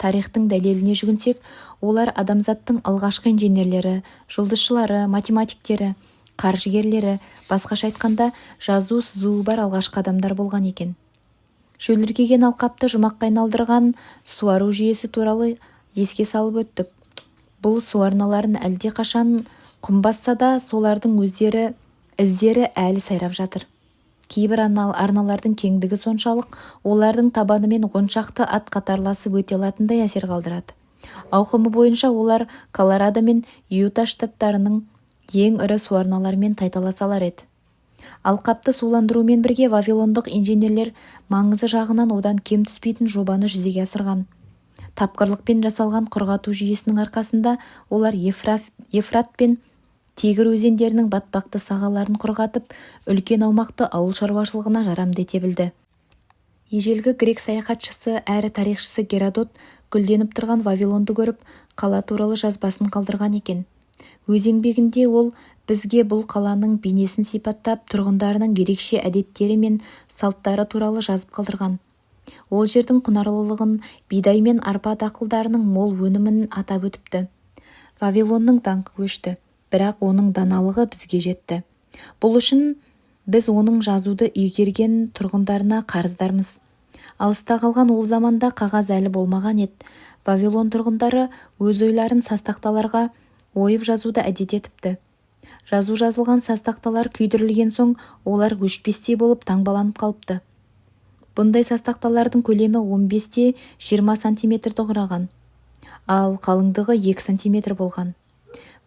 Тарихтың дәлеліне жүгінсек, олар адамзаттың алғашқы инженерлері, жұлдызшылары, математиктері, қаржыгерлері, басқаша айтқанда жазу сызуы бар алғашқы адамдар болған екен. Шөліркеген алқапты жұмаққа айналдырған суару жүйесі туралы еске салып өттік. Бұл су арналарын әлдеқашан құм басса да, солардың іздері әлі сайрап жатыр. Кейбір арналардың кеңдігі соншалық, олардың табанымен оншақты ат қатарласып өте алатындай әсер қалдырады. Ауқымы бойынша олар Колорадо мен Юта штаттарының ең ірі су арналарымен тайталасалар еді. Алқапты суландырумен бірге вавилондық инженерлер маңызы жағынан одан кем түспейтін жобаны жүзеге асырған. Тапқырлықпен жасалған құрғату жүйесінің арқасында олар Ефрат пен Тигр өзендерінің батпақты сағаларын құрғатып, үлкен аумақты ауыл шаруашылығына жарамды ете білді. Ежелгі грек саяхатшысы әрі тарихшысы Геродот гүлденіп тұрған Вавилонды көріп, қала туралы жазбасын қалдырған екен. Өз еңбегінде ол бізге бұл қаланың бейнесін сипаттап, тұрғындарының ерекше әдеттері мен салттары туралы жазып қалдырған. Ол жердің құнарлылығын, бидай мен арпа дақылдарының мол өнімін атап өтіпті. Вавилонның даңқы өшті, бірақ оның даналығы бізге жетті. Бұл үшін біз оның жазуды игерген тұрғындарына қарыздармыз. Алыста қалған ол заманда қағаз әлі болмаған еді. Вавилон тұрғындары өз ойларын састақталарға ойып жазуды әдет етіпті. Жазу жазылған састақталар күйдірілген соң, олар өшпестей болып таңбаланып қалыпты. Бұндай састақталардың көлемі 15-20 сантиметрді құраған, ал қалыңдығы 2 сантиметр болған.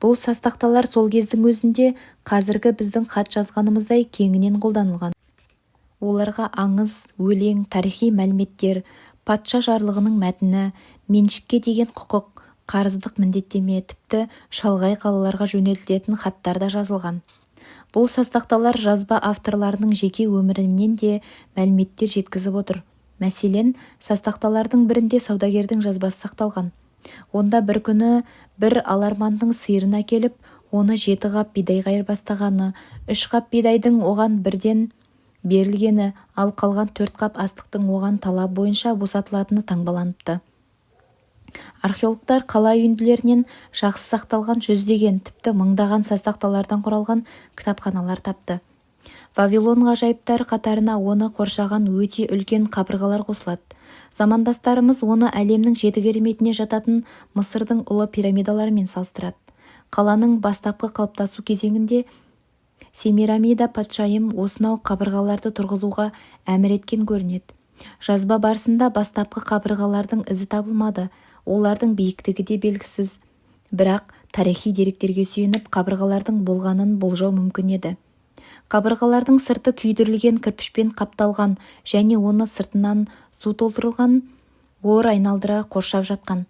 Бұл састақталар сол кездің өзінде қазіргі біздің хат жазғанымыздай кеңінен қолданылған. Оларға аңыз, өлең, тарихи мәліметтер, патша жарлығының мәтіні, меншікке деген құқық, қарыздық міндеттеме, тіпті шалғай қалаларға жөнелтілетін хаттар да жазылған. Бұл састақталар жазба авторларының жеке өмірінен де мәліметтер жеткізіп отыр. Мәселен, састақталардың бірінде саудагердің жазбасы сақталған. Онда бір күні бір алармандың сиырын әкеліп, оны 7 қап бидай айырбастағаны, 3 қап бидайдың оған бірден берілгені, ал қалған 4 қап астықтың оған талап бойынша босатылатыны таңбаланыпты. Археологтар қала үйінділерінен жақсы сақталған жүздеген, тіпті мыңдаған састақталардан құралған кітапханалар тапты. Вавилон ғажайыптары қатарына оны қоршаған өте үлкен қабырғалар қосылады. Замандастарымыз оны әлемнің 7 кереметіне жататын Мысырдың ұлы пирамидаларымен салыстырады. Қаланың бастапқы қалыптасу кезеңінде Семирамида патшайым осынау қабырғаларды тұрғызуға әмір еткен көрінеді. Жазба барысында бастапқы қабырғалардың ізі табылмады, олардың биіктігі де белгісіз. Бірақ тарихи деректерге сүйеніп қабырғалардың болғанын болжау мүмкін еді. Қабырғалардың сырты күйдірілген кірпішпен қапталған және оны сыртынан су толтырылған ор айналдыра қоршап жатқан.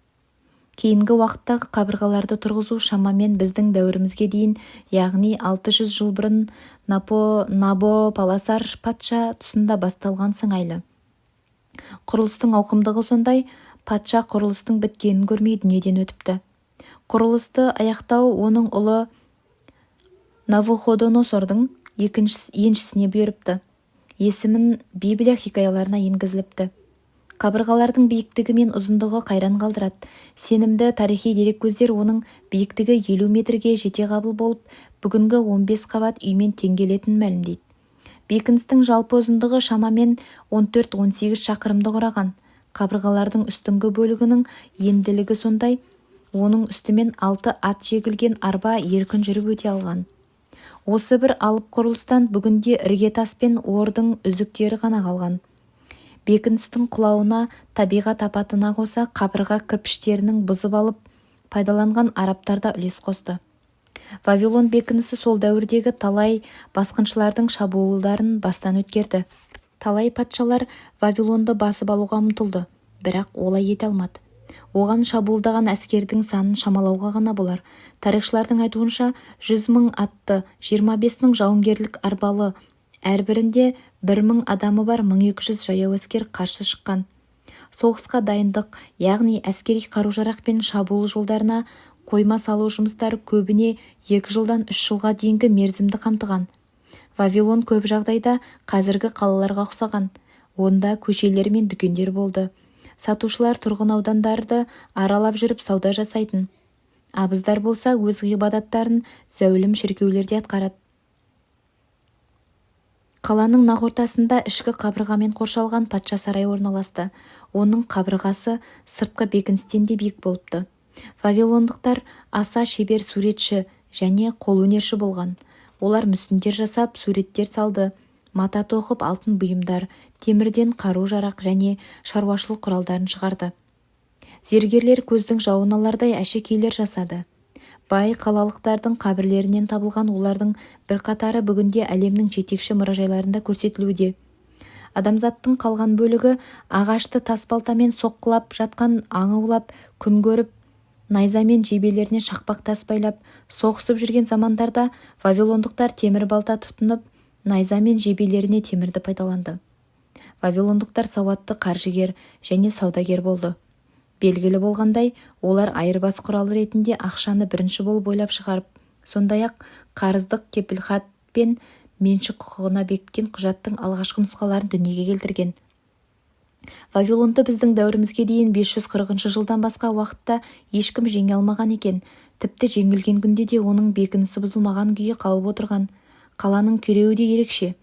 Кейінгі уақыттағы қабырғаларды тұрғызу шамамен біздің дәуірімізге дейін, яғни 600 жыл бұрын Набо-Паласар патша тұсында басталған сыңайлы. Құрылыстың ауқымдығы сондай, патша құрылыстың біткенін көрмей дүниеден өтіпті. Құрылысты аяқтау оның ұлы Навуходоносордың еншісіне бұйырыпты. Есімін Библия хикаяларына енгізіліпті. Қабырғалардың биіктігі мен ұзындығы қайран қалдырады. Сенімді тарихи дереккөздер оның биіктігі 50 метрге жете қабыл болып, бүгінгі 15 қабат үймен тең келетінін мәлімдейді. Бекіністің жалпы ұзындығы шамамен 14-18 шақырымды құраған. Қабырғалардың үстіңгі бөлігінің енділігі сондай, оның үстімен 6 ат жегілген арба еркін жүріп өте алған. Осы бір алып құрылыстан бүгінде іргетас пен ордың үзіктері ғана қалған. Бекіністің құлауына табиғат апатына қоса қабырға кірпіштерінің бұзып алып пайдаланған арабтар да үлес қосты. Вавилон бекінісі сол дәуірдегі талай басқыншылардың шабуылдарын бастан өткерді. Талай патшалар Вавилонды басып алуға ұмтылды, бірақ олай ете алмады. Оған шабуылдаған әскердің санын шамалауға ғана болар. Тарихшылардың айтуынша 100 мың атты, 25 мың жауынгерлік арбалы, әрбірінде 1000 адамы бар 1200 жаяу әскер қарсы шыққан. Соғысқа дайындық, яғни әскери қару-жарақ пен шабуыл жолдарына қойма салу жұмыстары көбіне 2 жылдан 3 жылға дейінгі мерзімді қамтыған. Вавилон көп жағдайда қазіргі қалаларға ұқсаған. Онда көшелер мен дүкендер болды. Сатушылар тұрғын аудандарды аралап жүріп сауда жасайтын. Абыздар болса өз ғибадаттарын зәулім шіркеулерде атқарады. Қаланың нақ ортасында ішкі қабырғамен қоршалған патша сарайы орналасты. Оның қабырғасы сыртқы бекіністен де биік болыпты. Вавилондықтар аса шебер суретші және қолөнерші болған. Олар мүсіндер жасап, суреттер салды, мата тоқып, алтын бұйымдар, темірден қару-жарақ және шаруашылық құралдарын шығарды. Зергерлер көздің жауын алардай әшекейлер жасады. Бай қалалықтардың қабірлерінен табылған олардың бірқатары бүгінде әлемнің жетекші мұражайларында көрсетілуде. Адамзаттың қалған бөлігі ағашты тасбалтамен соққылап жатқан аң аулап, күн көріп, найзамен жебелеріне шақпақ тас байлап, соғысып жүрген замандарда вавилондықтар темір балта тұтынып, найза мен жебелеріне темірді пайдаланды. Вавилондықтар сауатты қаржыгер және саудагер болды. Белгілі болғандай, олар айырбас құралы ретінде ақшаны бірінші болып ойлап шығарып, сондай-ақ қарыздық кепілхат пен меншік құқығына бекіткен құжаттың алғашқы нұсқаларын дүниеге келтірген. Вавилонды біздің дәуірімізге дейін 540 жылдан басқа уақытта ешкім жеңе алмаған екен. Тіпті жеңілген күнде де оның бекінісі бұзылмаған күйі қалып отырған. Қаланың күйреуі де ерекше.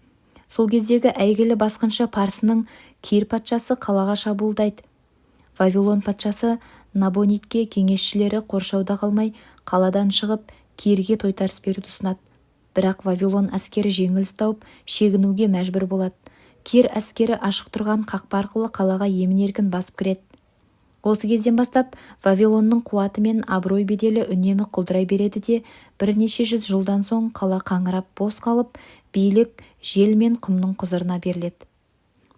Сол кездегі әйгілі басқыншы парсының Кир патшасы қалаға шабуылдайды. Вавилон патшасы Набонидке кеңесшілері қоршауда қалмай, қаладан шығып, Кирге тойтарыс беруді ұсынады. Бірақ Вавилон әскері жеңіліс тауып, шегінуге мәжбүр болады. Кир әскері ашық тұрған қақпа арқылы қалаға емін-еркін басып кіреді. Осы кезден бастап Вавилонның қуаты мен абырой беделі үнемі құлдырай береді де, бірнеше жүз жылдан соң қала қаңырап бос қалып, билік жел мен құмның құзырына беріледі.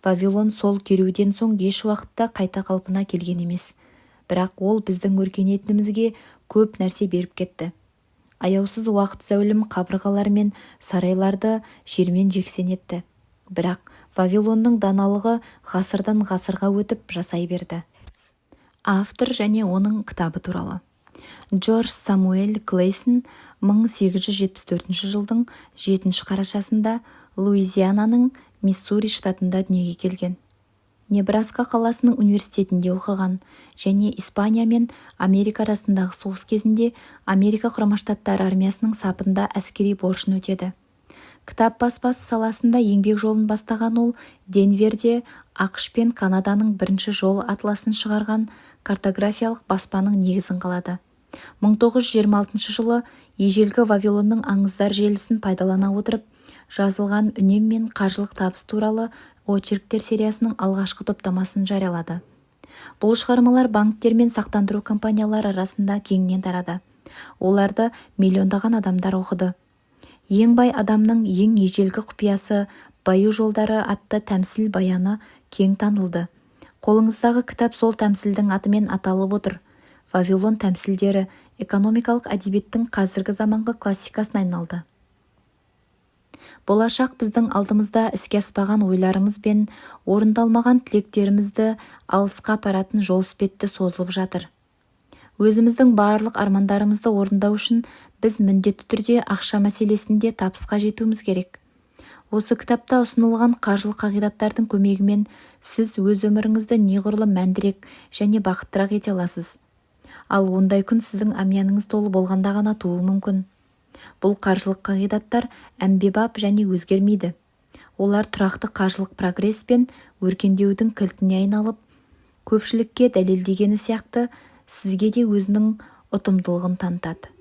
Вавилон сол керуден соң еш уақытта қайта қалпына келген емес. Бірақ ол біздің өркениетімізге көп нәрсе беріп кетті. Аяусыз уақыт зәулім қабырғалар мен сарайларды жермен жексен етті. Бірақ Вавилонның даналығы ғасырдан ғасырға өтіп жасай берді. Автор және оның кітабы туралы. Джордж Самуэль Клейсон 1874 жылдың 7 қарашасында Луизиананың Миссури штатында дүниеге келген. Небраска қаласының университетінде оқыған және Испания мен Америка арасындағы соғыс кезінде Америка құрама штаттары армиясының сапында әскери борышын өтеді. Кітап баспасы саласында еңбек жолын бастаған ол Денверде ақш пен Канаданың бірінші жол атласын шығарған картографиялық баспаның негізін қалады. 1926 жылы ежелгі Вавилонның аңыздар желісін пайдалана отырып, жазылған үнем мен қаржылық табыс туралы очерктер сериясының алғашқы топтамасын жариялады. Бұл шығармалар банктер мен сақтандыру компаниялары арасында кеңінен тарады. Оларды миллиондаған адамдар оқыды. Ең бай адамның ең ежелгі құпиясы баю жолдары атты тәмсіл баяны кең танылды. Қолыңыздағы кітап сол тәмсілдің атымен аталып отыр. Вавилон тәмсілдері экономикалық әдебиеттің қазіргі заманғы классикасына айналды. Болашақ біздің алдымызда іске аспаған ойларымыз бен орындалмаған тілектерімізді алысқа апаратын жол іспетті созылып жатыр. Өзіміздің барлық армандарымызды орындау үшін біз міндетті түрде ақша мәселесінде табысқа жетуіміз керек. Осы кітапта ұсынылған қаржылық қағидаттардың көмегімен сіз өз өміріңізді неғұрлым мәндірек және бақыттырақ ете аласыз. Ал ондай күн сіздің әмияныңыз толы болғанда ғана тууы мүмкін. Бұл қаржылық қағидаттар әмбебап және өзгермейді. Олар тұрақты қаржылық прогресс пен өркендеудің кілтіне айналып, көпшілікке дәлелдегені сияқты сізге де өзінің ұтымдылығын танытады.